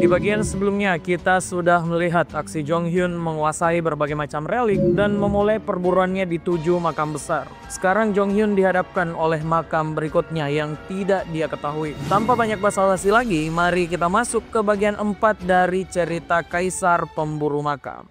Di bagian sebelumnya kita sudah melihat aksi Jong Hyun menguasai berbagai macam relik dan memulai perburuannya di 7 makam besar. Sekarang Jong Hyun dihadapkan oleh makam berikutnya yang tidak dia ketahui. Tanpa banyak basa-basi lagi, mari kita masuk ke bagian 4 dari cerita Kaisar Pemburu Makam.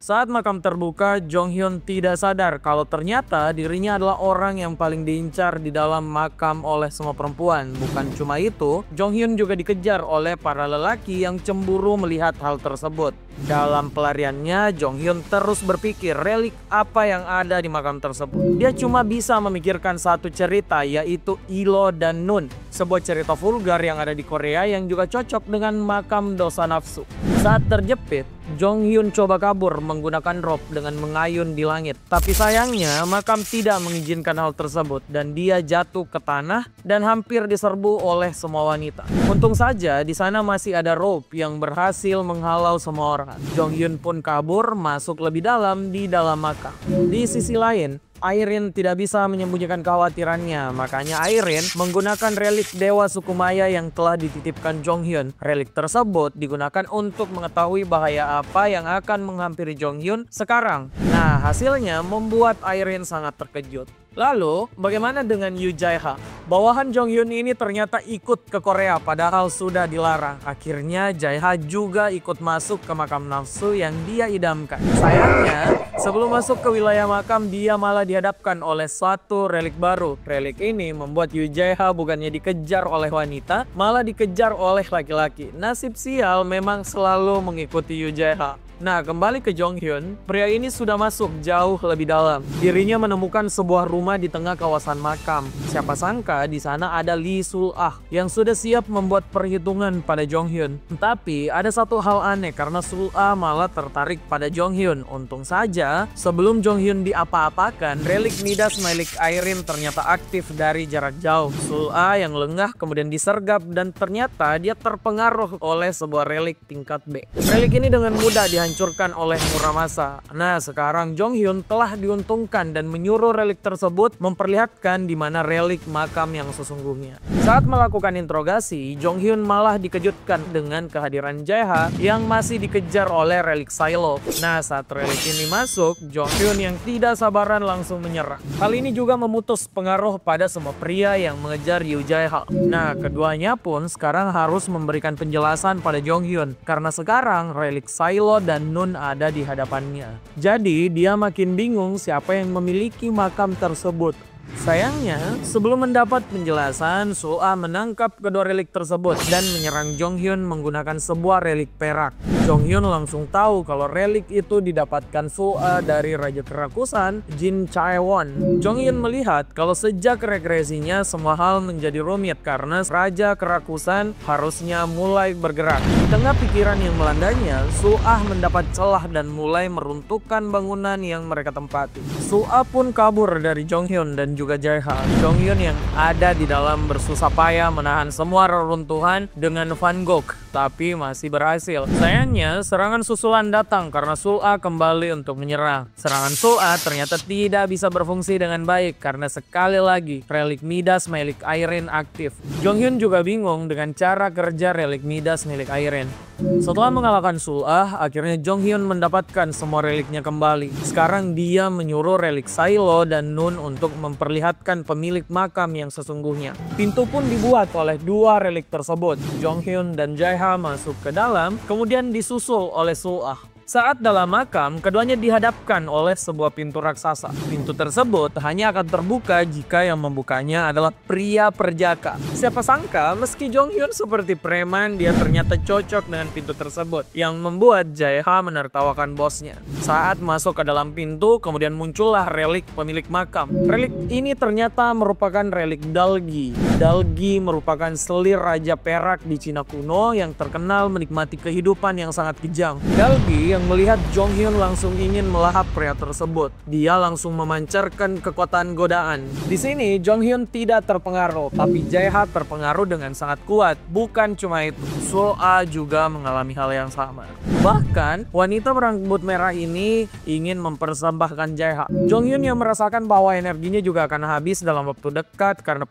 Saat makam terbuka, Jong Hyun tidak sadar kalau ternyata dirinya adalah orang yang paling diincar di dalam makam oleh semua perempuan. Bukan cuma itu, Jong Hyun juga dikejar oleh para lelaki yang cemburu melihat hal tersebut. Dalam pelariannya, Jong Hyun terus berpikir relik apa yang ada di makam tersebut. Dia cuma bisa memikirkan satu cerita, yaitu Ilo dan Nun, sebuah cerita vulgar yang ada di Korea yang juga cocok dengan makam dosa nafsu. Saat terjepit, Jong Hyun coba kabur menggunakan rope dengan mengayun di langit. Tapi sayangnya makam tidak mengizinkan hal tersebut dan dia jatuh ke tanah dan hampir diserbu oleh semua wanita. Untung saja di sana masih ada rope yang berhasil menghalau semua orang. Jong Hyun pun kabur masuk lebih dalam di dalam makam. Di sisi lain, Irene tidak bisa menyembunyikan kekhawatirannya, makanya Irene menggunakan relik Dewa Suku Maya yang telah dititipkan Jong Hyun. Relik tersebut digunakan untuk mengetahui bahaya apa yang akan menghampiri Jong Hyun sekarang. Nah, hasilnya membuat Irene sangat terkejut. Lalu, bagaimana dengan Yoo Jae-ha? Bawahan Jong Hyun ini ternyata ikut ke Korea padahal sudah dilarang. Akhirnya Jae-ha juga ikut masuk ke makam nafsu yang dia idamkan. Sayangnya, sebelum masuk ke wilayah makam, dia malah dihadapkan oleh suatu relik baru. Relik ini membuat Yoo Jae-ha bukannya dikejar oleh wanita, malah dikejar oleh laki-laki. Nasib sial memang selalu mengikuti Yoo Jae-ha. Nah, kembali ke Jong Hyun, pria ini sudah masuk jauh lebih dalam. Dirinya menemukan sebuah rumah di tengah kawasan makam. Siapa sangka di sana ada Lee Sul-ah yang sudah siap membuat perhitungan pada Jong Hyun. Tapi ada satu hal aneh karena Sul-ah malah tertarik pada Jong Hyun. Untung saja sebelum Jong Hyun diapa-apakan, relik Midas milik Irene ternyata aktif dari jarak jauh. Sul-ah yang lengah kemudian disergap dan ternyata dia terpengaruh oleh sebuah relik tingkat B. Relik ini dengan mudah dihancurkan oleh Muramasa. Nah, sekarang Jong Hyun telah diuntungkan dan menyuruh relik tersebut memperlihatkan di mana relik makam yang sesungguhnya. Saat melakukan interogasi, Jong Hyun malah dikejutkan dengan kehadiran Jae-ha yang masih dikejar oleh relik Silo. Nah, saat relik ini masuk, Jong Hyun yang tidak sabaran langsung menyerah. Hal ini juga memutus pengaruh pada semua pria yang mengejar Yoo Jae-ha. Nah, keduanya pun sekarang harus memberikan penjelasan pada Jong Hyun karena sekarang relik Silo dan Nun ada di hadapannya. Jadi dia makin bingung siapa yang memiliki makam tersebut. Sayangnya, sebelum mendapat penjelasan, Sul-ah menangkap kedua relik tersebut dan menyerang Jong Hyun menggunakan sebuah relik perak. Jong Hyun langsung tahu kalau relik itu didapatkan Sul-ah dari Raja Kerakusan, Jin Chaewon. Jong Hyun melihat kalau sejak regresinya semua hal menjadi rumit karena Raja Kerakusan harusnya mulai bergerak. Di tengah pikiran yang melandanya, Sul-ah mendapat celah dan mulai meruntuhkan bangunan yang mereka tempati. Sul-ah pun kabur dari Jong Hyun dan juga Jae-ha. Jong Hyun yang ada di dalam bersusah payah menahan semua reruntuhan dengan Van Gogh, tapi masih berhasil. Sayangnya, serangan susulan datang karena Sul-ah kembali untuk menyerang. Serangan Sul-ah ternyata tidak bisa berfungsi dengan baik karena sekali lagi relik Midas milik Irene aktif. Jong Hyun juga bingung dengan cara kerja relik Midas milik Irene. Setelah mengalahkan Sul-ah, akhirnya Jong Hyun mendapatkan semua reliknya kembali. Sekarang dia menyuruh relik Silo dan Nun untuk memperlihatkan pemilik makam yang sesungguhnya. Pintu pun dibuat oleh dua relik tersebut. Jong Hyun dan Jae-ha masuk ke dalam, kemudian disusul oleh Sul-ah. Saat dalam makam, keduanya dihadapkan oleh sebuah pintu raksasa. Pintu tersebut hanya akan terbuka jika yang membukanya adalah pria perjaka. Siapa sangka, meski Jong Hyun seperti preman, dia ternyata cocok dengan pintu tersebut, yang membuat Jae-ha menertawakan bosnya. Saat masuk ke dalam pintu, kemudian muncullah relik pemilik makam. Relik ini ternyata merupakan relik Dalgi. Dalgi merupakan selir raja perak di Cina kuno yang terkenal menikmati kehidupan yang sangat kejam. Dalgi yang melihat Jong Hyun langsung ingin melahap pria tersebut. Dia langsung memancarkan kekuatan godaan. Di sini Jong Hyun tidak terpengaruh, tapi Jae-ha terpengaruh dengan sangat kuat. Bukan cuma itu, Sol-a juga mengalami hal yang sama. Bahkan wanita berambut merah ini ingin mempersembahkan Jae-ha. Jong Hyun yang merasakan bahwa energinya juga akan habis dalam waktu dekat karena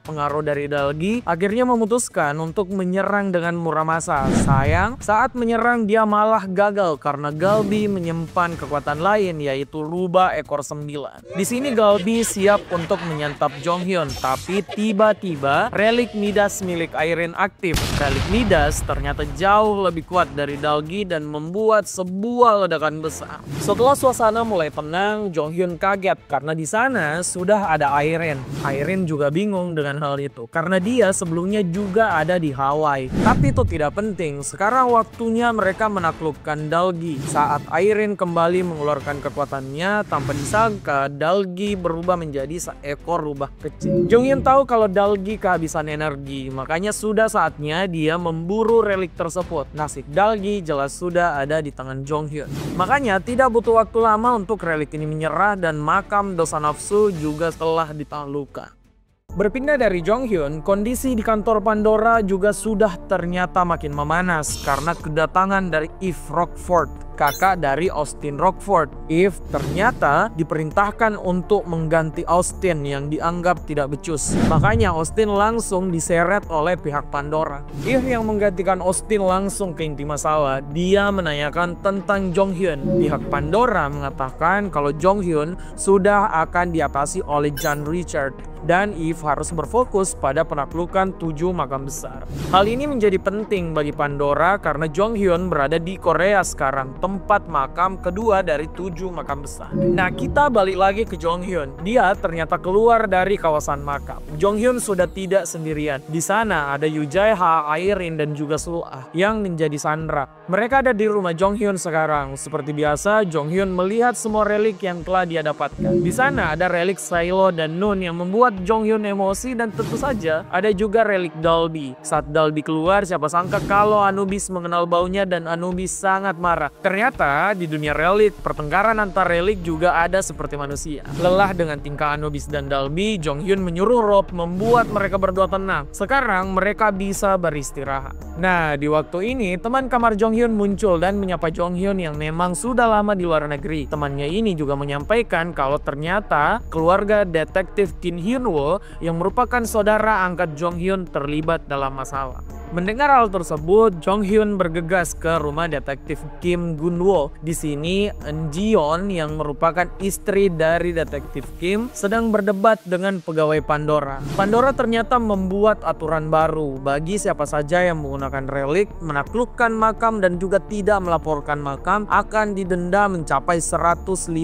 pengaruh dari Dalgi, akhirnya memutuskan untuk menyerang dengan Muramasa. Sayang, saat menyerang dia malah gagal karena Galbi menyimpan kekuatan lain, yaitu rubah ekor 9. Di sini Galbi siap untuk menyantap Jong Hyun, tapi tiba-tiba relik Midas milik Irene aktif. Relik Midas ternyata jauh lebih kuat dari Dalgi dan membuat sebuah ledakan besar. Setelah suasana mulai tenang, Jong Hyun kaget karena di sana sudah ada Irene. Irene juga bingung dengan hal itu karena dia sebelumnya juga ada di Hawaii. Tapi itu tidak penting, sekarang waktunya mereka menaklukkan Dalgi. Saat Irene kembali mengeluarkan kekuatannya, tanpa disangka Dalgi berubah menjadi seekor rubah kecil. Jong Hyun tahu kalau Dalgi kehabisan energi, makanya sudah saatnya dia memburu relik tersebut. Nasib Dalgi jelas sudah ada di tangan Jong Hyun. Makanya tidak butuh waktu lama untuk relik ini menyerah dan makam dosa nafsu juga telah ditaklukkan. Berpindah dari Jong Hyun, kondisi di kantor Pandora juga sudah ternyata makin memanas karena kedatangan dari Eve Rockford, kakak dari Austin Rockford. Eve ternyata diperintahkan untuk mengganti Austin yang dianggap tidak becus. Makanya Austin langsung diseret oleh pihak Pandora. Eve yang menggantikan Austin langsung ke inti masalah. Dia menanyakan tentang Jong Hyun. Pihak Pandora mengatakan kalau Jong Hyun sudah akan diatasi oleh John Richard dan Eve harus berfokus pada penaklukan 7 makam besar. Hal ini menjadi penting bagi Pandora karena Jong Hyun berada di Korea sekarang, tempat makam kedua dari 7 makam besar. Nah, kita balik lagi ke Jong Hyun. Dia ternyata keluar dari kawasan makam. Jong Hyun sudah tidak sendirian. Di sana ada Yoo Jae-ha, Irene, dan juga Sol-a yang menjadi sandera. Mereka ada di rumah Jong Hyun sekarang. Seperti biasa, Jong Hyun melihat semua relik yang telah dia dapatkan. Di sana ada relik Silo dan Nun yang membuat Jong Hyun emosi, dan tentu saja ada juga relik Dalby. Saat Dalby keluar, siapa sangka kalau Anubis mengenal baunya dan Anubis sangat marah. Ternyata di dunia relik, pertengkaran antar relik juga ada seperti manusia. Lelah dengan tingkah Anubis dan Dalby, Jong Hyun menyuruh Rob membuat mereka berdua tenang. Sekarang mereka bisa beristirahat. Nah, di waktu ini teman kamar Jong Hyun muncul dan menyapa Jong Hyun yang memang sudah lama di luar negeri. Temannya ini juga menyampaikan kalau ternyata keluarga detektif Kim Hyun-woo yang merupakan saudara angkat Jong Hyun terlibat dalam masalah. Mendengar hal tersebut, Jong Hyun bergegas ke rumah detektif Kim Gun-woo. Di sini, Eun Ji-yeon yang merupakan istri dari detektif Kim sedang berdebat dengan pegawai Pandora. Pandora ternyata membuat aturan baru bagi siapa saja yang menggunakan relik, menaklukkan makam, dan juga tidak melaporkan makam akan didenda mencapai 150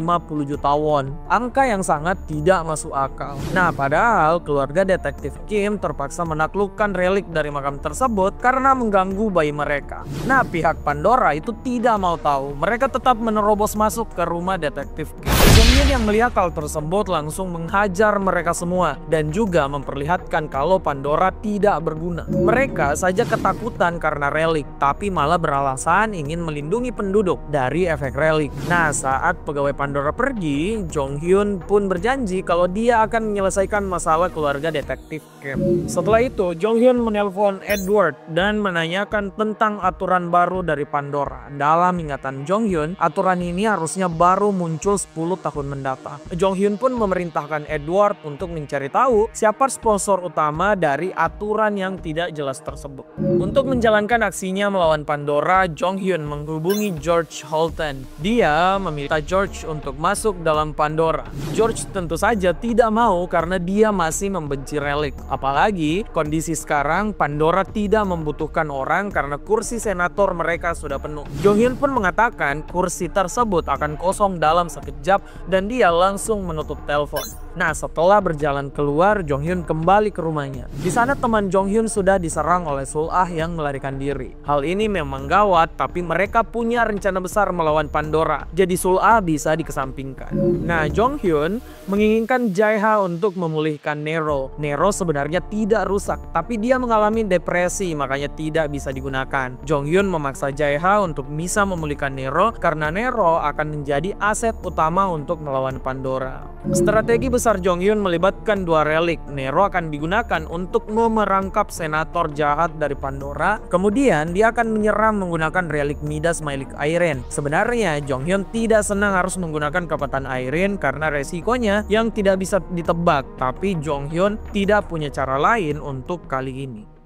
juta won. Angka yang sangat tidak masuk akal. Nah, padahal keluarga detektif Kim terpaksa menaklukkan relik dari makam tersebut karena mengganggu bayi mereka. Nah, pihak Pandora itu tidak mau tahu. Mereka tetap menerobos masuk ke rumah detektif Kim. Jong Hyun yang melihat hal tersebut langsung menghajar mereka semua dan juga memperlihatkan kalau Pandora tidak berguna. Mereka saja ketakutan karena relik, tapi malah beralasan ingin melindungi penduduk dari efek relik. Nah, saat pegawai Pandora pergi, Jong Hyun pun berjanji kalau dia akan menyelesaikan masalah keluarga detektif Kim. Setelah itu, Jong Hyun menelpon Edward dan menanyakan tentang aturan baru dari Pandora. Dalam ingatan Jong Hyun, aturan ini harusnya baru muncul 10 tahun mendatang. Jong Hyun pun memerintahkan Edward untuk mencari tahu siapa sponsor utama dari aturan yang tidak jelas tersebut. Untuk menjalankan aksinya melawan Pandora, Jong Hyun menghubungi George Holton. Dia meminta George untuk masuk dalam Pandora. George tentu saja tidak mau karena dia masih membenci relik. Apalagi kondisi sekarang Pandora tidak membutuhkan orang karena kursi senator mereka sudah penuh. Jong Hyun pun mengatakan kursi tersebut akan kosong dalam sekejap dan dia langsung menutup telepon. Nah, setelah berjalan keluar, Jong Hyun kembali ke rumahnya. Di sana teman Jong Hyun sudah diserang oleh Sul-ah yang melarikan diri. Hal ini memang gawat, tapi mereka punya rencana besar melawan Pandora. Jadi Sul-ah bisa dikesampingkan. Nah, Jong Hyun menginginkan Jae-ha untuk memulihkan Nero. Nero sebenarnya tidak rusak, tapi dia mengalami depresi, makanya tidak bisa digunakan. Jong Hyun memaksa Jae-ha untuk bisa memulihkan Nero karena Nero akan menjadi aset utama untuk melawan Pandora. Strategi besar Jong Hyun melibatkan dua relik. Nero akan digunakan untuk memerangkap senator jahat dari Pandora. Kemudian dia akan menyerang menggunakan relik Midas milik Irene. Sebenarnya Jong Hyun tidak senang harus menggunakan kekuatan Irene karena resikonya yang tidak bisa ditebak. Tapi Jong Hyun tidak punya cara lain untuk kali ini.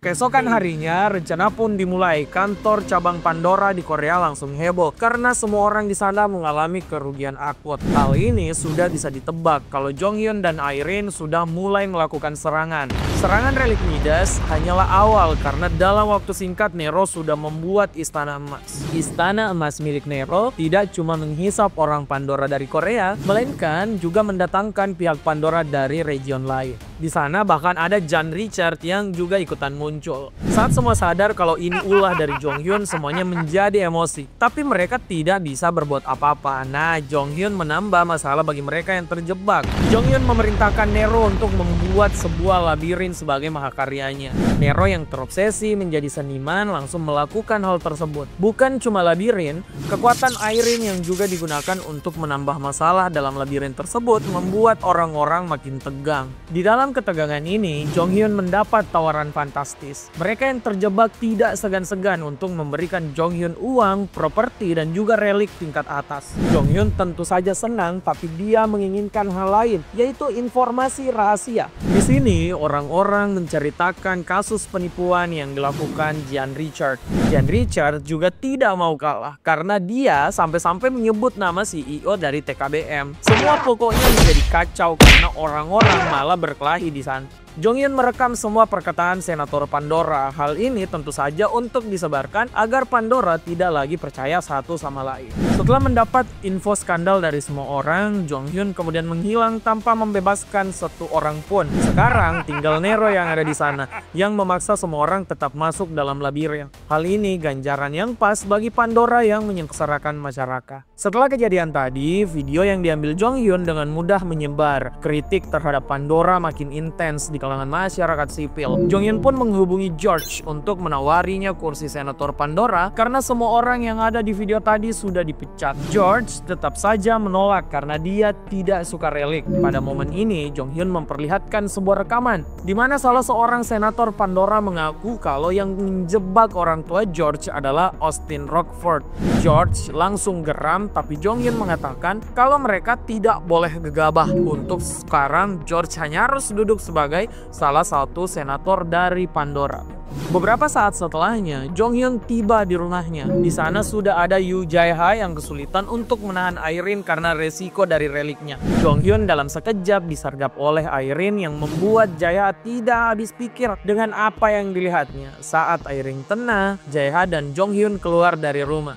Keesokan harinya, rencana pun dimulai. Kantor cabang Pandora di Korea langsung heboh karena semua orang di sana mengalami kerugian akut. Hal ini sudah bisa ditebak kalau Jong Hyun dan Irene sudah mulai melakukan serangan. Serangan relik Midas hanyalah awal karena dalam waktu singkat Nero sudah membuat istana emas. Istana emas milik Nero tidak cuma menghisap orang Pandora dari Korea, melainkan juga mendatangkan pihak Pandora dari region lain. Di sana bahkan ada Jan Richard yang juga ikutan muncul. Saat semua sadar kalau ini ulah dari Jong Hyun, semuanya menjadi emosi. Tapi mereka tidak bisa berbuat apa-apa. Nah, Jong Hyun menambah masalah bagi mereka yang terjebak. Jong Hyun memerintahkan Nero untuk membuat sebuah labirin sebagai mahakaryanya. Nero yang terobsesi menjadi seniman langsung melakukan hal tersebut. Bukan cuma labirin, kekuatan Irene yang juga digunakan untuk menambah masalah dalam labirin tersebut membuat orang-orang makin tegang. Di dalam ketegangan ini, Jong Hyun mendapat tawaran fantastis. Mereka yang terjebak tidak segan-segan untuk memberikan Jong Hyun uang, properti, dan juga relik tingkat atas. Jong Hyun tentu saja senang, tapi dia menginginkan hal lain, yaitu informasi rahasia. Di sini, orang-orang menceritakan kasus penipuan yang dilakukan Jan Richard. Jan Richard juga tidak mau kalah, karena dia sampai-sampai menyebut nama CEO dari TKBM. Semua pokoknya menjadi kacau karena orang-orang malah berkelahi di sana. Jong Hyun merekam semua perkataan Senator Pandora. Hal ini tentu saja untuk disebarkan agar Pandora tidak lagi percaya satu sama lain. Setelah mendapat info skandal dari semua orang, Jong Hyun kemudian menghilang tanpa membebaskan satu orang pun. Sekarang tinggal Nero yang ada di sana, yang memaksa semua orang tetap masuk dalam labirin. Hal ini ganjaran yang pas bagi Pandora yang menyengsarakan masyarakat. Setelah kejadian tadi, video yang diambil Jong Hyun dengan mudah menyebar. Kritik terhadap Pandora makin intens di kalangan masyarakat sipil. Jong Hyun pun menghubungi George untuk menawarinya kursi senator Pandora karena semua orang yang ada di video tadi sudah dipecat. George tetap saja menolak karena dia tidak suka relik. Pada momen ini, Jong Hyun memperlihatkan sebuah rekaman di mana salah seorang senator Pandora mengaku kalau yang menjebak orang tua George adalah Austin Rockford. George langsung geram, tapi Jong Hyun mengatakan kalau mereka tidak boleh gegabah. Untuk sekarang, George hanya harus duduk sebagai salah satu senator dari Pandora. Beberapa saat setelahnya, Jong Hyun tiba di rumahnya. Di sana sudah ada Yoo Jae-ha yang kesulitan untuk menahan Irene karena resiko dari reliknya. Jong Hyun dalam sekejap disergap oleh Irene yang membuat Jae-ha tidak habis pikir dengan apa yang dilihatnya. Saat Irene tenang, Jae-ha dan Jong Hyun keluar dari rumah.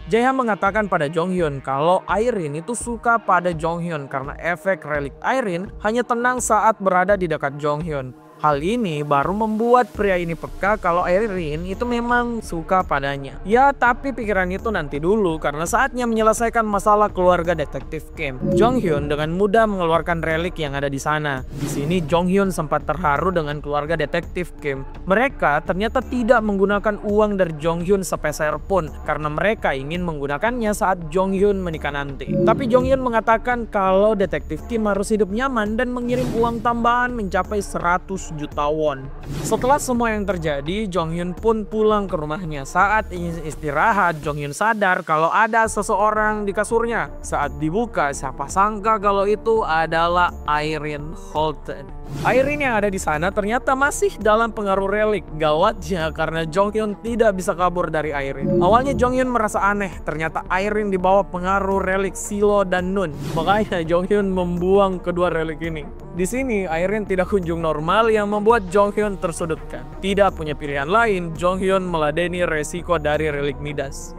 Jae-ha mengatakan pada Jong Hyun kalau Irene itu suka pada Jong Hyun karena efek relik Irene hanya tenang saat berada di dekat Jong Hyun. Hal ini baru membuat pria ini peka kalau Irene itu memang suka padanya. Ya, tapi pikiran itu nanti dulu karena saatnya menyelesaikan masalah keluarga detektif Kim. Jong Hyun dengan mudah mengeluarkan relik yang ada di sana. Di sini Jong Hyun sempat terharu dengan keluarga detektif Kim. Mereka ternyata tidak menggunakan uang dari Jong Hyun sepeser pun karena mereka ingin menggunakannya saat Jong Hyun menikah nanti. Tapi Jong Hyun mengatakan kalau detektif Kim harus hidup nyaman dan mengirim uang tambahan mencapai 100 juta won. Setelah semua yang terjadi, Jong Hyun pun pulang ke rumahnya. Saat ingin istirahat, Jong Hyun sadar kalau ada seseorang di kasurnya. Saat dibuka, siapa sangka kalau itu adalah Irene Holton. Irene yang ada di sana ternyata masih dalam pengaruh relik. Gawatnya karena Jong Hyun tidak bisa kabur dari Irene. Awalnya Jong Hyun merasa aneh, ternyata Irene dibawa pengaruh relik Silo dan Nun. Makanya Jong Hyun membuang kedua relik ini. Di sini Irene tidak kunjung normal yang membuat Jong Hyun tersudutkan. Tidak punya pilihan lain, Jong Hyun meladeni resiko dari relik Midas.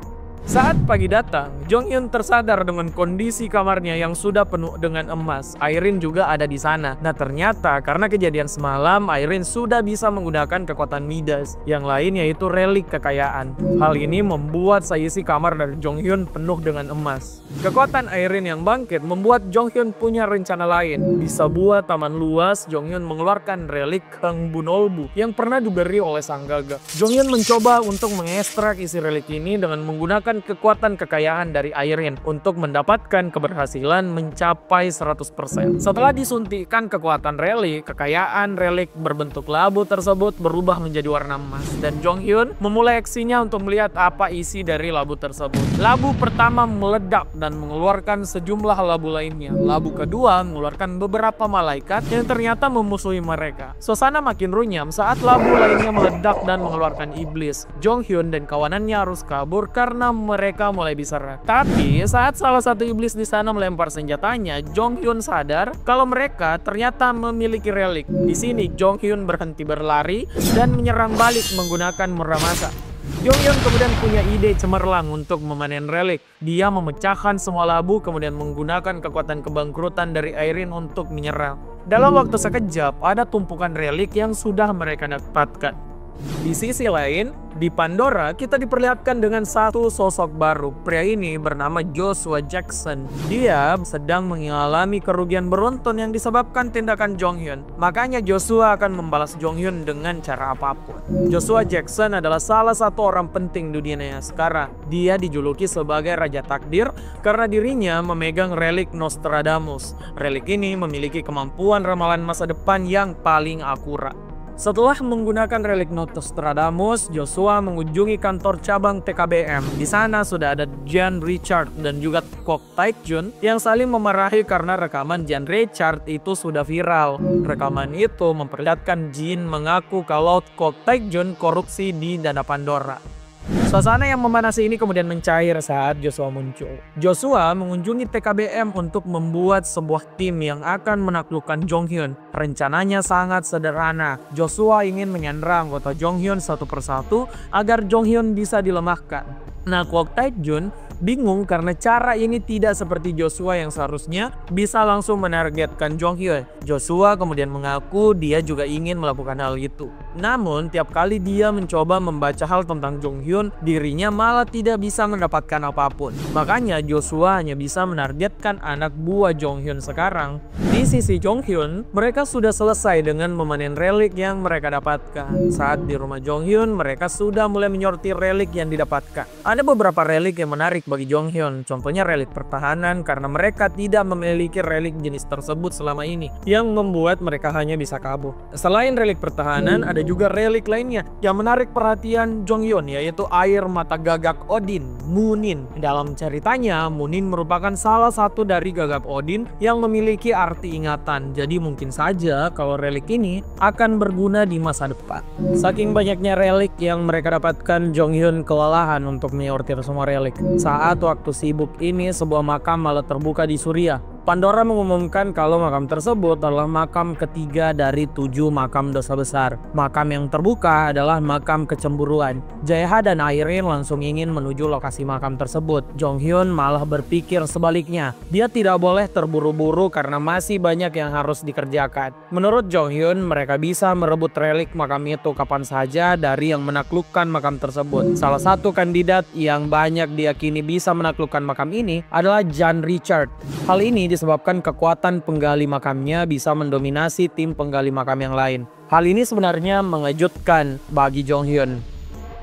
Saat pagi datang, Jonghyun tersadar dengan kondisi kamarnya yang sudah penuh dengan emas. Irene juga ada di sana. Nah ternyata karena kejadian semalam, Irene sudah bisa menggunakan kekuatan Midas. Yang lain yaitu relik kekayaan. Hal ini membuat seisi kamar dari Jonghyun penuh dengan emas. Kekuatan Irene yang bangkit membuat Jonghyun punya rencana lain. Di sebuah taman luas, Jonghyun mengeluarkan relik Hang Bunolbu yang pernah diberi oleh sang gagak. Jonghyun mencoba untuk mengekstrak isi relik ini dengan menggunakan kekuatan kekayaan dari Irene untuk mendapatkan keberhasilan mencapai 100%. Setelah disuntikkan kekuatan relik, kekayaan relik berbentuk labu tersebut berubah menjadi warna emas dan Jonghyun memulai aksinya untuk melihat apa isi dari labu tersebut. Labu pertama meledak dan mengeluarkan sejumlah labu lainnya. Labu kedua mengeluarkan beberapa malaikat yang ternyata memusuhi mereka. Suasana makin runyam saat labu lainnya meledak dan mengeluarkan iblis. Jonghyun dan kawanannya harus kabur karena mereka mulai diserang. Tapi saat salah satu iblis di sana melempar senjatanya, Jonghyun sadar kalau mereka ternyata memiliki relik. Di sini Jonghyun berhenti berlari dan menyerang balik menggunakan Muramasa. Jonghyun kemudian punya ide cemerlang untuk memanen relik. Dia memecahkan semua labu kemudian menggunakan kekuatan kebangkrutan dari Irene untuk menyerang. Dalam waktu sekejap ada tumpukan relik yang sudah mereka dapatkan. Di sisi lain, di Pandora kita diperlihatkan dengan satu sosok baru. Pria ini bernama Joshua Jackson. Dia sedang mengalami kerugian beruntun yang disebabkan tindakan Jonghyun. Makanya Joshua akan membalas Jonghyun dengan cara apapun. Joshua Jackson adalah salah satu orang penting di dunia sekarang. Dia dijuluki sebagai Raja Takdir karena dirinya memegang relik Nostradamus. Relik ini memiliki kemampuan ramalan masa depan yang paling akurat. Setelah menggunakan relik Nostradamus, Joshua mengunjungi kantor cabang TKBM. Di sana sudah ada Jan Richard dan juga Kok Taek-jun yang saling memarahi karena rekaman Jan Richard itu sudah viral. Rekaman itu memperlihatkan Jin mengaku kalau Kok Taek-jun korupsi di dana Pandora. Suasana yang memanas ini kemudian mencair saat Joshua muncul. Joshua mengunjungi TKBM untuk membuat sebuah tim yang akan menaklukkan Jonghyun. Rencananya sangat sederhana. Joshua ingin menyandra anggota Jonghyun satu persatu agar Jonghyun bisa dilemahkan. Nah, Kwok Taek-jun bingung karena cara ini tidak seperti Joshua yang seharusnya bisa langsung menargetkan Jonghyun. Joshua kemudian mengaku dia juga ingin melakukan hal itu. Namun tiap kali dia mencoba membaca hal tentang Jonghyun, dirinya malah tidak bisa mendapatkan apapun. Makanya Joshua hanya bisa menargetkan anak buah Jonghyun sekarang. Di sisi Jonghyun, mereka sudah selesai dengan memanen relik yang mereka dapatkan. Saat di rumah Jonghyun, mereka sudah mulai menyortir relik yang didapatkan. Ada beberapa relik yang menarik bagi Jonghyun, contohnya relik pertahanan karena mereka tidak memiliki relik jenis tersebut selama ini yang membuat mereka hanya bisa kabur. Selain relik pertahanan, ada juga relik lainnya yang menarik perhatian Jonghyun, yaitu air mata gagak Odin, Munin. Dalam ceritanya, Munin merupakan salah satu dari gagak Odin yang memiliki arti ingatan, jadi mungkin saja kalau relik ini akan berguna di masa depan. Saking banyaknya relik yang mereka dapatkan, Jonghyun kelelahan untuk menyortir semua relik. Saat waktu sibuk ini, sebuah makam malah terbuka di Surya. Pandora mengumumkan kalau makam tersebut adalah makam ketiga dari 7 makam dosa besar. Makam yang terbuka adalah makam kecemburuan. Jaeha dan Irene langsung ingin menuju lokasi makam tersebut. Jonghyun malah berpikir sebaliknya. Dia tidak boleh terburu-buru karena masih banyak yang harus dikerjakan. Menurut Jonghyun, mereka bisa merebut relik makam itu kapan saja dari yang menaklukkan makam tersebut. Salah satu kandidat yang banyak diyakini bisa menaklukkan makam ini adalah Jan Richard. Hal ini disebabkan kekuatan penggali makamnya bisa mendominasi tim penggali makam yang lain. Hal ini sebenarnya mengejutkan bagi Jonghyun.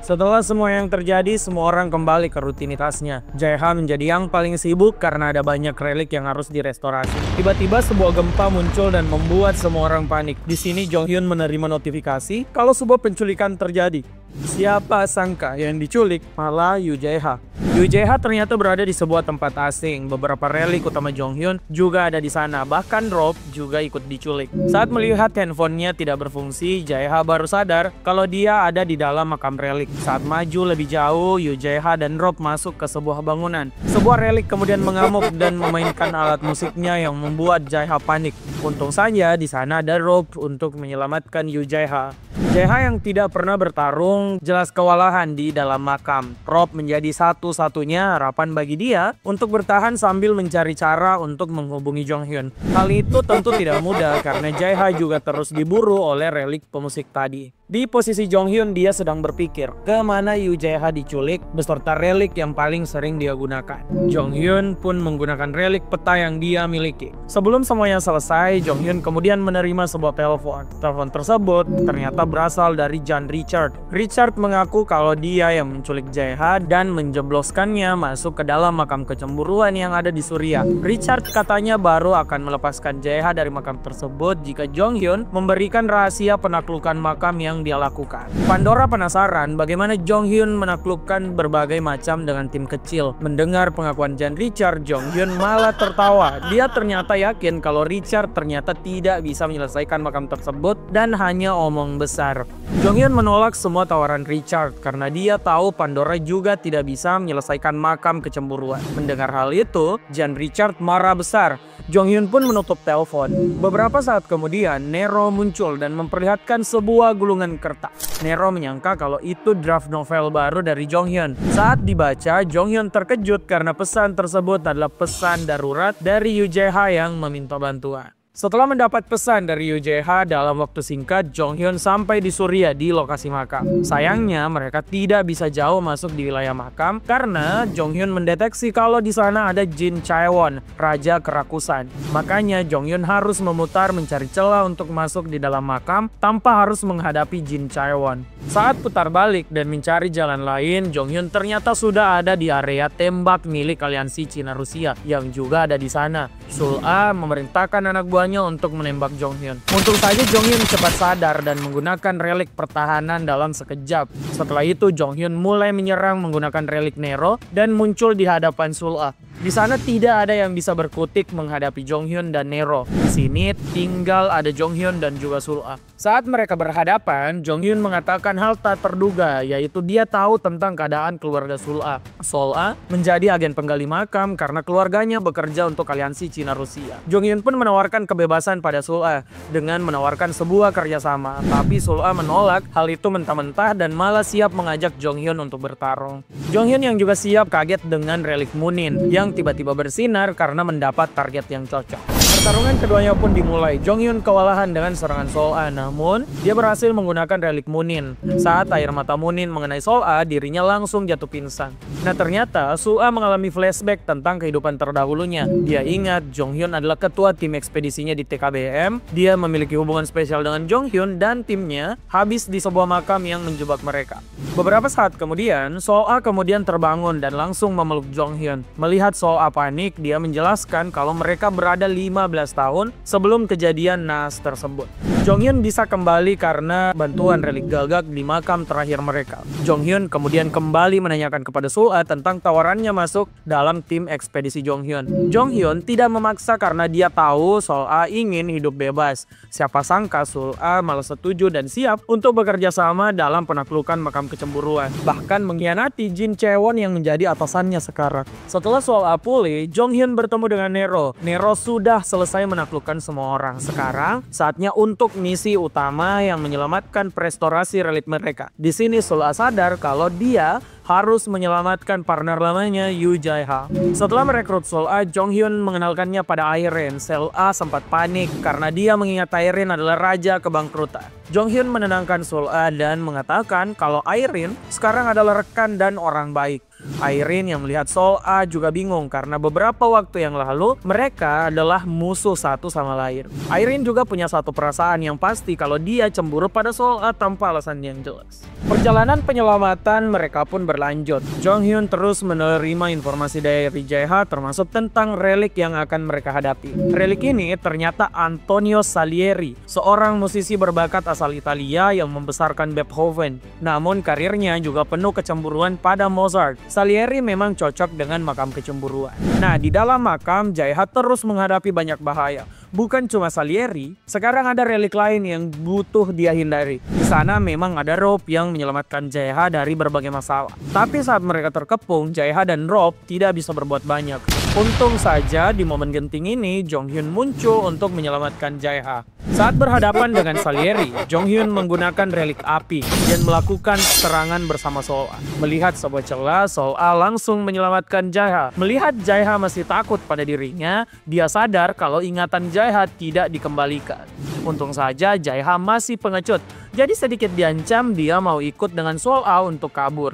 Setelah semua yang terjadi, semua orang kembali ke rutinitasnya. Jaeha menjadi yang paling sibuk karena ada banyak relik yang harus direstorasi. Tiba-tiba sebuah gempa muncul dan membuat semua orang panik. Di sini Jonghyun menerima notifikasi kalau sebuah penculikan terjadi. Siapa sangka yang diculik malah Yu Jaeha. Yu Jaeha ternyata berada di sebuah tempat asing. Beberapa relik utama Jonghyun juga ada di sana. Bahkan Rob juga ikut diculik. Saat melihat handphonenya tidak berfungsi, Jaeha baru sadar kalau dia ada di dalam makam relik. Saat maju lebih jauh, Yu Jaeha dan Rob masuk ke sebuah bangunan. Sebuah relik kemudian mengamuk dan memainkan alat musiknya yang membuat Jaeha panik. Untung saja di sana ada Rob untuk menyelamatkan Yu Jaeha. Jae-ha yang tidak pernah bertarung jelas kewalahan di dalam makam. Rob menjadi satu-satunya harapan bagi dia untuk bertahan sambil mencari cara untuk menghubungi Jonghyun. Hal itu tentu tidak mudah karena Jae-ha juga terus diburu oleh relik pemusik tadi. Di posisi Jonghyun, dia sedang berpikir kemana Yoo Jae-ha diculik beserta relik yang paling sering dia gunakan. Jonghyun pun menggunakan relik peta yang dia miliki. Sebelum semuanya selesai, Jonghyun kemudian menerima sebuah telepon. Telepon tersebut ternyata berasal dari Jan Richard. Richard mengaku kalau dia yang menculik Jae-ha dan menjebloskannya masuk ke dalam makam kecemburuan yang ada di Suria. Richard katanya baru akan melepaskan Jae-ha dari makam tersebut jika Jonghyun memberikan rahasia penaklukan makam yang dia lakukan. Pandora penasaran bagaimana Jonghyun menaklukkan berbagai macam dengan tim kecil. Mendengar pengakuan Jan Richard, Jonghyun malah tertawa. Dia ternyata yakin kalau Richard ternyata tidak bisa menyelesaikan makam tersebut dan hanya omong besar. Jonghyun menolak semua tawaran Richard karena dia tahu Pandora juga tidak bisa menyelesaikan makam kecemburuan. Mendengar hal itu, Jan Richard marah besar. Jonghyun pun menutup telepon. Beberapa saat kemudian, Nero muncul dan memperlihatkan sebuah gulungan kertas. Nero menyangka kalau itu draft novel baru dari Jonghyun. Saat dibaca, Jonghyun terkejut karena pesan tersebut adalah pesan darurat dari Yoo Jae-ha yang meminta bantuan. Setelah mendapat pesan dari Yoo Jae-ha dalam waktu singkat, Jonghyun sampai di Suria di lokasi makam. Sayangnya mereka tidak bisa jauh masuk di wilayah makam karena Jonghyun mendeteksi kalau di sana ada Jin Chaewon, raja kerakusan. Makanya Jonghyun harus memutar mencari celah untuk masuk di dalam makam tanpa harus menghadapi Jin Chaewon. Saat putar balik dan mencari jalan lain, Jonghyun ternyata sudah ada di area tembak milik aliansi Cina-Rusia yang juga ada di sana. Sul-a memerintahkan anak buahnya untuk menembak Jonghyun. Untung saja Jonghyun cepat sadar dan menggunakan relik pertahanan dalam sekejap. Setelah itu Jonghyun mulai menyerang menggunakan relik Nero dan muncul di hadapan Sul-a. Di sana tidak ada yang bisa berkutik menghadapi Jonghyun dan Nero. Di sini tinggal ada Jonghyun dan juga Sul-a. Saat mereka berhadapan, Jonghyun mengatakan hal tak terduga, yaitu dia tahu tentang keadaan keluarga Sul-a. Sul-a menjadi agen penggali makam karena keluarganya bekerja untuk aliansi Cina-Rusia. Jonghyun pun menawarkan kebebasan pada Sul-a dengan menawarkan sebuah kerjasama. Tapi Sul-a menolak hal itu mentah-mentah dan malah siap mengajak Jonghyun untuk bertarung. Jonghyun yang juga siap kaget dengan relik Munin yang tiba-tiba bersinar karena mendapat target yang cocok. Pertarungan keduanya pun dimulai. Jonghyun kewalahan dengan serangan Sul-a, namun dia berhasil menggunakan relik Munin. Saat air mata Munin mengenai Sul-a, dirinya langsung jatuh pingsan. Nah ternyata Sul-a mengalami flashback tentang kehidupan terdahulunya. Dia ingat Jonghyun adalah ketua tim ekspedisinya di TKBM. Dia memiliki hubungan spesial dengan Jonghyun dan timnya habis di sebuah makam yang menjebak mereka. Beberapa saat kemudian, Sul-a kemudian terbangun dan langsung memeluk Jonghyun. Melihat Sul-a panik, dia menjelaskan kalau mereka berada 15 tahun sebelum kejadian naas tersebut. Jonghyun bisa kembali karena bantuan relik gagak di makam terakhir mereka. Jonghyun kemudian kembali menanyakan kepada Sul-a tentang tawarannya masuk dalam tim ekspedisi Jonghyun. Jonghyun tidak memaksa karena dia tahu Sul-a ingin hidup bebas. Siapa sangka Sul-a malah setuju dan siap untuk bekerja sama dalam penaklukan makam kecemburuan. Bahkan mengkhianati Jin Chaewon yang menjadi atasannya sekarang. Setelah Sul-a pulih, Jonghyun bertemu dengan Nero. Nero sudah selesai menaklukkan semua orang. Sekarang saatnya untuk misi utama yang menyelamatkan restorasi relik mereka. Di sini Sul-a sadar kalau dia harus menyelamatkan partner lamanya Yoo Jae-ha. Setelah merekrut Sul-a, Jonghyun mengenalkannya pada Irene. Sul-a sempat panik karena dia mengingat Irene adalah raja kebangkrutan. Jonghyun menenangkan Sul-a dan mengatakan kalau Irene sekarang adalah rekan dan orang baik. Irene yang melihat Sul-a juga bingung karena beberapa waktu yang lalu mereka adalah musuh satu sama lain. Irene juga punya satu perasaan yang pasti kalau dia cemburu pada Sul-a tanpa alasan yang jelas. Perjalanan penyelamatan mereka pun berlanjut. Jonghyun terus menerima informasi dari Jae-ha termasuk tentang relik yang akan mereka hadapi. Relik ini ternyata Antonio Salieri, seorang musisi berbakat asal Italia yang membesarkan Beethoven. Namun karirnya juga penuh kecemburuan pada Mozart. Salieri memang cocok dengan makam kecemburuan. Nah, di dalam makam, Jaeha terus menghadapi banyak bahaya. Bukan cuma Salieri, sekarang ada relik lain yang butuh dia hindari. Di sana memang ada Rob yang menyelamatkan Jaeha dari berbagai masalah. Tapi saat mereka terkepung, Jaeha dan Rob tidak bisa berbuat banyak. Untung saja di momen genting ini, Jonghyun muncul untuk menyelamatkan Jaeha. Saat berhadapan dengan Salieri, Jonghyun menggunakan relik api dan melakukan serangan bersama Sol-A. Melihat sebuah celah, Sol-A langsung menyelamatkan Jaeha. Melihat Jaeha masih takut pada dirinya, dia sadar kalau ingatan Jaeha tidak dikembalikan. Untung saja Jaeha masih pengecut, jadi sedikit diancam dia mau ikut dengan Sol-A untuk kabur.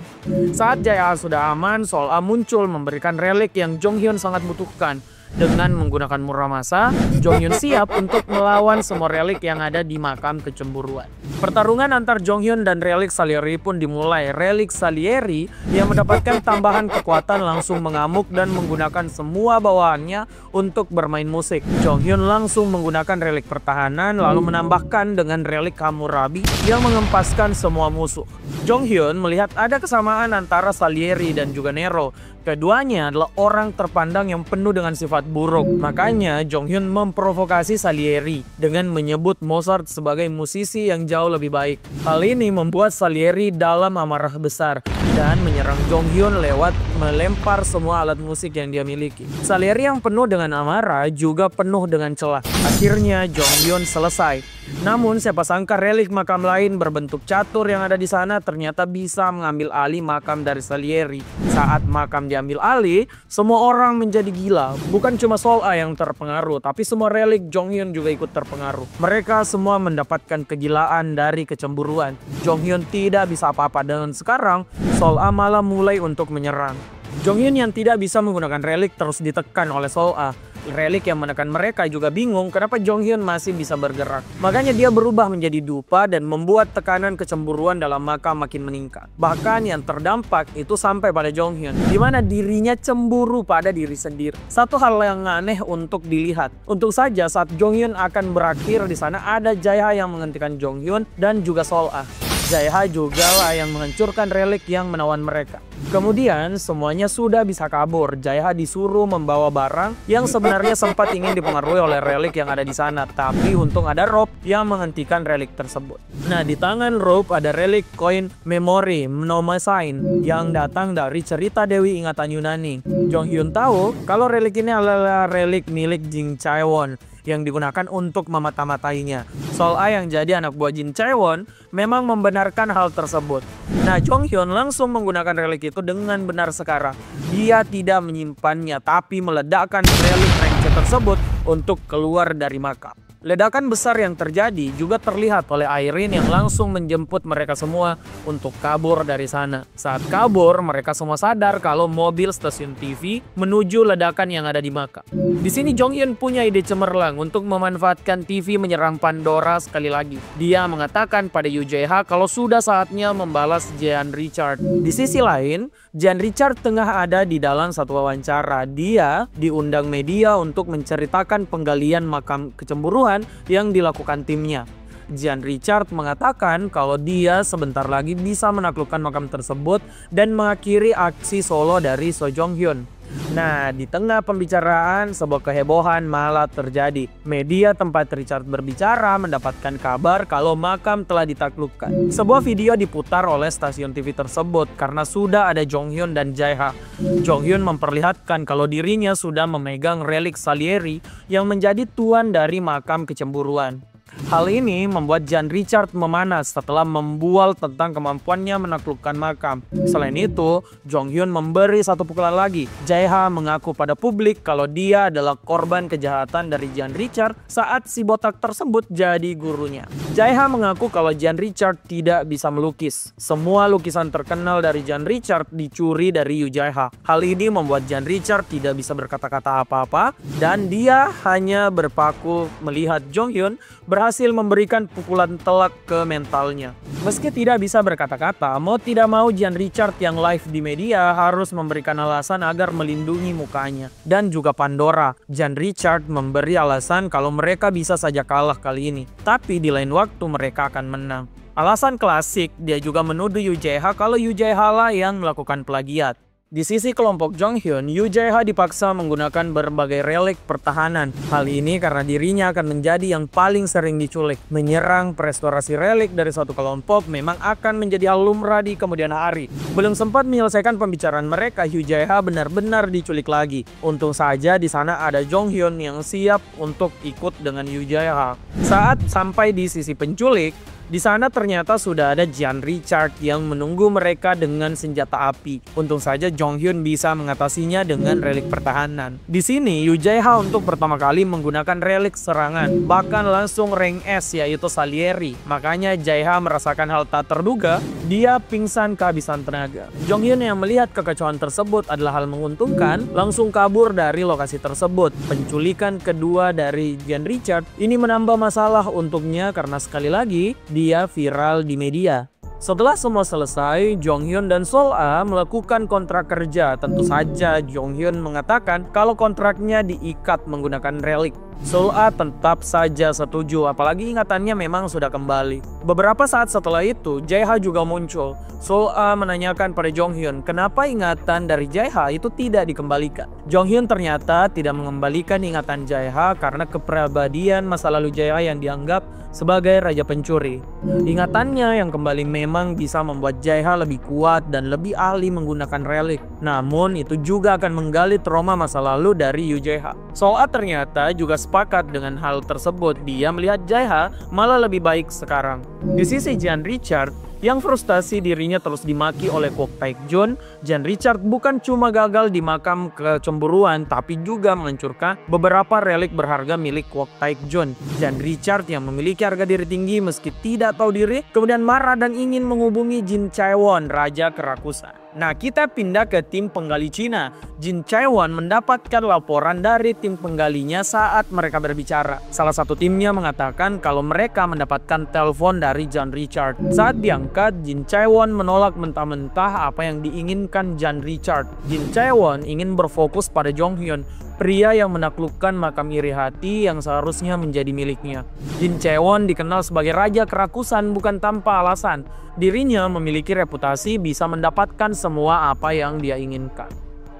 Saat Jaeha sudah aman, Sol-A muncul memberikan relik yang Jonghyun sangat butuhkan. Dengan menggunakan Muramasa, Jonghyun siap untuk melawan semua relik yang ada di makam kecemburuan. Pertarungan antar Jonghyun dan relik Salieri pun dimulai. Relik Salieri yang mendapatkan tambahan kekuatan langsung mengamuk dan menggunakan semua bawaannya untuk bermain musik. Jonghyun langsung menggunakan relik pertahanan lalu menambahkan dengan relik Hammurabi yang mengempaskan semua musuh. Jonghyun melihat ada kesamaan antara Salieri dan juga Nero. Keduanya adalah orang terpandang yang penuh dengan sifat buruk. Makanya Jonghyun memprovokasi Salieri dengan menyebut Mozart sebagai musisi yang jauh lebih baik. Hal ini membuat Salieri dalam amarah besar dan menyerang Jonghyun lewat melempar semua alat musik yang dia miliki. Salieri yang penuh dengan amarah juga penuh dengan celah. Akhirnya Jonghyun selesai. Namun siapa sangka relik makam lain berbentuk catur yang ada di sana ternyata bisa mengambil alih makam dari Salieri. Saat makam diambil alih, semua orang menjadi gila. Bukan cuma Sol-A yang terpengaruh, tapi semua relik Jonghyun juga ikut terpengaruh. Mereka semua mendapatkan kegilaan dari kecemburuan. Jonghyun tidak bisa apa-apa dan sekarang Sol-A malah mulai untuk menyerang. Jonghyun yang tidak bisa menggunakan relik terus ditekan oleh Sol-A. Relik yang menekan mereka juga bingung kenapa Jonghyun masih bisa bergerak. Makanya dia berubah menjadi dupa dan membuat tekanan kecemburuan dalam makam makin meningkat. Bahkan yang terdampak itu sampai pada Jonghyun, di mana dirinya cemburu pada diri sendiri. Satu hal yang aneh untuk dilihat. Untung saja saat Jonghyun akan berakhir di sana ada Jaeha yang menghentikan Jonghyun dan juga Sol-A. Jaeha juga lah yang menghancurkan relik yang menawan mereka. Kemudian semuanya sudah bisa kabur. Jaeha disuruh membawa barang yang sebenarnya sempat ingin dipengaruhi oleh relik yang ada di sana. Tapi untung ada Rob yang menghentikan relik tersebut. Nah, di tangan Rob ada relik koin memori Mnemosyne yang datang dari cerita Dewi Ingatan Yunani. Jonghyun tahu kalau relik ini adalah relik milik Jin Chaewon yang digunakan untuk memata-matainya. Sol-A yang jadi anak buah Jin Chaewon memang membenarkan hal tersebut. Nah, Jonghyun langsung menggunakan relik itu dengan benar sekarang. Dia tidak menyimpannya tapi meledakkan relik Rengce tersebut untuk keluar dari makam. Ledakan besar yang terjadi juga terlihat oleh Irene yang langsung menjemput mereka semua untuk kabur dari sana. Saat kabur, mereka semua sadar kalau mobil stasiun TV menuju ledakan yang ada di makam. Di sini Jonghyun punya ide cemerlang untuk memanfaatkan TV menyerang Pandora sekali lagi. Dia mengatakan pada Yoo Jae-ha kalau sudah saatnya membalas Jean Richard. Di sisi lain, Jean Richard tengah ada di dalam satu wawancara. Dia diundang media untuk menceritakan penggalian makam kecemburuan yang dilakukan timnya. Jean Richard mengatakan kalau dia sebentar lagi bisa menaklukkan makam tersebut dan mengakhiri aksi solo dari So Jong-hyun. Nah, di tengah pembicaraan, sebuah kehebohan malah terjadi. Media tempat Richard berbicara mendapatkan kabar kalau makam telah ditaklukkan. Sebuah video diputar oleh stasiun TV tersebut karena sudah ada Jonghyun dan Jaeha. Jonghyun memperlihatkan kalau dirinya sudah memegang relik Salieri yang menjadi tuan dari makam kecemburuan. Hal ini membuat Jean Richard memanas setelah membual tentang kemampuannya menaklukkan makam. Selain itu, Jonghyun memberi satu pukulan lagi. Jaeha mengaku pada publik kalau dia adalah korban kejahatan dari Jean Richard saat si botak tersebut jadi gurunya. Jaeha mengaku kalau Jean Richard tidak bisa melukis. Semua lukisan terkenal dari Jean Richard dicuri dari Yoo Jae-ha. Hal ini membuat Jean Richard tidak bisa berkata-kata apa-apa dan dia hanya berpaku melihat Jonghyun berhasil memberikan pukulan telak ke mentalnya. Meski tidak bisa berkata-kata, mau tidak mau Jean Richard yang live di media harus memberikan alasan agar melindungi mukanya. Dan juga Pandora. Jean Richard memberi alasan kalau mereka bisa saja kalah kali ini. Tapi di lain waktu mereka akan menang. Alasan klasik, dia juga menuduh Yoo Jae-ha kalau Yoo Jae-ha lah yang melakukan plagiat. Di sisi kelompok Jong Hyun, Yoo Jae-ha dipaksa menggunakan berbagai relik pertahanan. Hal ini karena dirinya akan menjadi yang paling sering diculik. Menyerang restorasi relik dari suatu kelompok memang akan menjadi hal lumrah di kemudian hari. Belum sempat menyelesaikan pembicaraan mereka, Yoo Jae-ha benar-benar diculik lagi. Untung saja di sana ada Jong Hyun yang siap untuk ikut dengan Yoo Jae-ha. Saat sampai di sisi penculik, di sana ternyata sudah ada Jean Richard yang menunggu mereka dengan senjata api. Untung saja Jong Hyun bisa mengatasinya dengan relik pertahanan. Di sini Yoo Jae-ha untuk pertama kali menggunakan relik serangan, bahkan langsung rank S yaitu Salieri. Makanya Jae-ha merasakan hal tak terduga, dia pingsan kehabisan tenaga. Jong Hyun yang melihat kekacauan tersebut adalah hal menguntungkan, langsung kabur dari lokasi tersebut. Penculikan kedua dari Jean Richard ini menambah masalah untuknya karena sekali lagi dia viral di media. Setelah semua selesai, Jong Hyun dan Sol-a melakukan kontrak kerja. Tentu saja Jong Hyun mengatakan kalau kontraknya diikat menggunakan relik. Sol-a tetap saja setuju, apalagi ingatannya memang sudah kembali. Beberapa saat setelah itu, Jae-ha juga muncul. Sol-a menanyakan pada Jong Hyun kenapa ingatan dari Jae-ha itu tidak dikembalikan. Jong Hyun ternyata tidak mengembalikan ingatan Jae-ha karena kepribadian masa lalu Jae-ha yang dianggap sebagai raja pencuri. Ingatannya yang kembali memang bisa membuat Jae-ha lebih kuat dan lebih ahli menggunakan relik. Namun itu juga akan menggali trauma masa lalu dari Yoo Jae-ha. Sol-a ternyata juga sepakat dengan hal tersebut. Dia melihat Jae-ha malah lebih baik sekarang. Di sisi Jean Richard yang frustasi dirinya terus dimaki oleh Kwok Taek-jun, Jean Richard bukan cuma gagal di makam kecemburuan tapi juga menghancurkan beberapa relik berharga milik Kwok Taek-jun. Jean Richard yang memiliki harga diri tinggi meski tidak tahu diri kemudian marah dan ingin menghubungi Jin Chae-won, raja kerakusan. Nah, kita pindah ke tim penggali Cina. Jin Chae-won mendapatkan laporan dari tim penggalinya saat mereka berbicara. Salah satu timnya mengatakan kalau mereka mendapatkan telepon dari Jean Richard. Saat diangkat, Jin Chae-won menolak mentah-mentah apa yang diinginkan Jean Richard. Jin Chae-won ingin berfokus pada Jong Hyun, pria yang menaklukkan makam iri hati yang seharusnya menjadi miliknya. Jin Chae-won dikenal sebagai raja kerakusan bukan tanpa alasan. Dirinya memiliki reputasi bisa mendapatkan semua apa yang dia inginkan.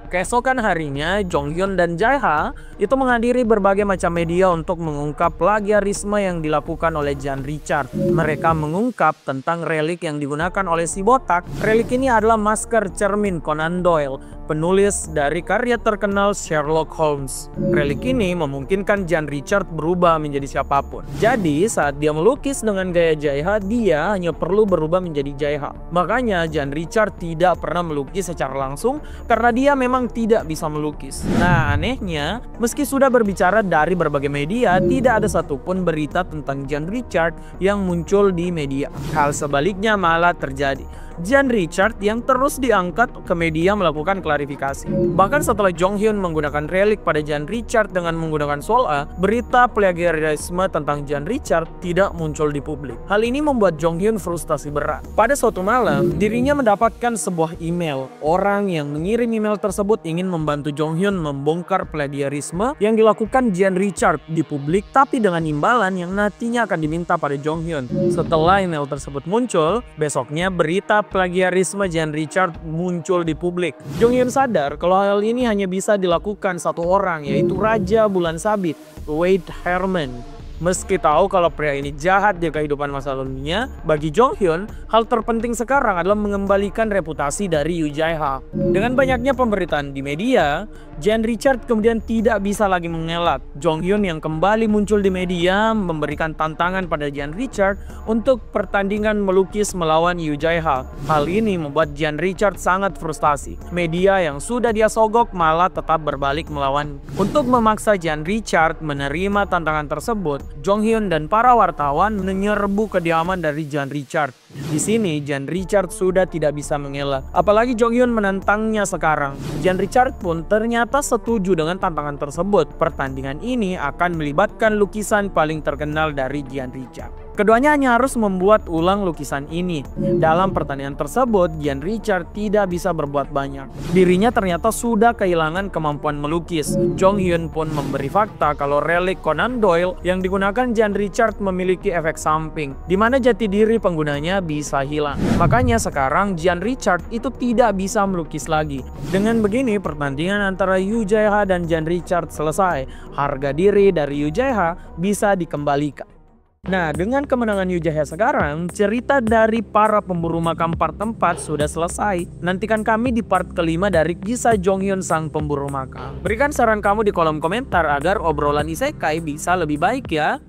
Keesokan harinya, Jong Hyun dan Jae-ha itu menghadiri berbagai macam media untuk mengungkap plagiarisme yang dilakukan oleh Jean Richard. Mereka mengungkap tentang relik yang digunakan oleh si botak. Relik ini adalah masker cermin Conan Doyle, penulis dari karya terkenal Sherlock Holmes. Relik ini memungkinkan Jean Richard berubah menjadi siapapun. Jadi saat dia melukis dengan gaya Jae-ha, dia hanya perlu berubah menjadi Jae-ha. Makanya Jean Richard tidak pernah melukis secara langsung karena dia memang tidak bisa melukis. Nah, anehnya, meski sudah berbicara dari berbagai media, tidak ada satupun berita tentang Jean Richard yang muncul di media. Hal sebaliknya malah terjadi. Jean Richard yang terus diangkat ke media melakukan klarifikasi. Bahkan setelah Jong Hyun menggunakan relik pada Jean Richard dengan menggunakan Sol-a, berita plagiarisme tentang Jean Richard tidak muncul di publik. Hal ini membuat Jong Hyun frustasi berat. Pada suatu malam, dirinya mendapatkan sebuah email. Orang yang mengirim email tersebut ingin membantu Jong Hyun membongkar plagiarisme yang dilakukan Jean Richard di publik, tapi dengan imbalan yang nantinya akan diminta pada Jong Hyun. Setelah email tersebut muncul, besoknya berita plagiarisme Jean Richard muncul di publik. Jong Hyun sadar kalau hal ini hanya bisa dilakukan satu orang, yaitu Raja Bulan Sabit, Wade Herman. Meski tahu kalau pria ini jahat di kehidupan masa lalunya, bagi Jong Hyun, hal terpenting sekarang adalah mengembalikan reputasi dari Yoo Jae-ha. Dengan banyaknya pemberitaan di media, Jean Richard kemudian tidak bisa lagi mengelak. Jong Hyun yang kembali muncul di media memberikan tantangan pada Jean Richard untuk pertandingan melukis melawan Yoo Jae-ha. Hal ini membuat Jean Richard sangat frustasi. Media yang sudah dia sogok malah tetap berbalik melawan. Untuk memaksa Jean Richard menerima tantangan tersebut, Jong Hyun dan para wartawan menyerbu kediaman dari Jean Richard. Di sini Jean Richard sudah tidak bisa mengelak. Apalagi Jong Hyun menantangnya sekarang. Jean Richard pun ternyata setuju dengan tantangan tersebut. Pertandingan ini akan melibatkan lukisan paling terkenal dari Jean Richard. Keduanya hanya harus membuat ulang lukisan ini. Dalam pertandingan tersebut, Jean Richard tidak bisa berbuat banyak. Dirinya ternyata sudah kehilangan kemampuan melukis. Jong Hyun pun memberi fakta kalau relik Conan Doyle yang digunakan Jean Richard memiliki efek samping, di mana jati diri penggunanya bisa hilang. Makanya sekarang Jian Richard itu tidak bisa melukis lagi. Dengan begini pertandingan antara Yu Jaeha dan Jian Richard selesai. Harga diri dari Yu Jaeha bisa dikembalikan. Nah, dengan kemenangan Yu Jaeha sekarang, cerita dari para pemburu makam part 4 sudah selesai. Nantikan kami di part kelima dari kisah Jonghyun sang pemburu makam. Berikan saran kamu di kolom komentar agar obrolan isekai bisa lebih baik ya.